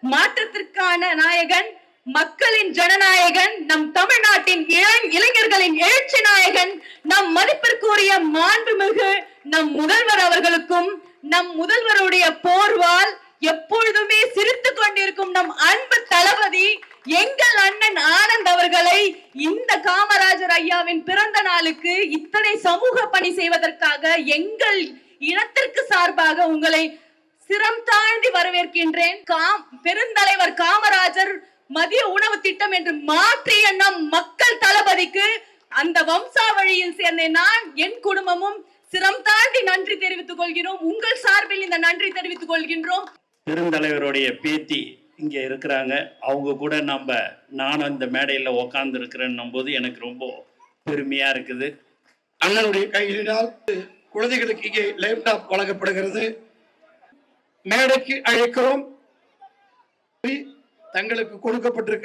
மாற்றத்திற்கான நாயகன், மக்களின் ஜனநாயகன், நம் தமிழ்நாட்டின் இளைஞர்களின் எழுச்சி நாயகன், நம் மதிப்பிற்குரிய மாண்புமிகு நம் முதல்வர் அவர்களுக்கும், நம் முதல்வருடைய போர்வால் எப்பொழுதுமே சிரித்துக் கொண்டிருக்கும் நம் அன்பு தளபதி எங்கள் அண்ணன் ஆனந்த் அவர்களை இந்த காமராஜர் ஐயாவின் பிறந்த நாளுக்கு இத்தனை சமூக பணி செய்வதற்காக எங்கள் இனத்திற்கு சார்பாக உங்களை சிரம் தாழ்த்தி வரவேற்கின்றேன். பெருந்தலைவர் காமராஜர் மதிய உணவு திட்டம் என்று மாற்றிய நம் மக்கள் தளபதிக்கு அந்த வம்சாவழியில் சேர்ந்த நான், என் குடும்பமும் சிரம் தாழ்த்தி நன்றி தெரிவித்துக் கொள்கிறோம். உங்கள் சார்பில் இந்த நன்றி தெரிவித்துக் கொள்கின்றோம். பெருந்தலைவருடைய பேத்தி இங்க இருக்கிறாங்க. அவங்க கூட நானும் இந்த மேடையில உக்காந்து இருக்கிறேன்னும் போது எனக்கு ரொம்ப பெருமையா இருக்குது. அண்ணனுடைய கையினால் குழந்தைகளுக்கு இங்கே லேப்டாப் வழங்கப்படுகிறது. மேடைக்கு அழைக்கிறோம். தங்களுக்கு கொடுக்கப்பட்டிருக்க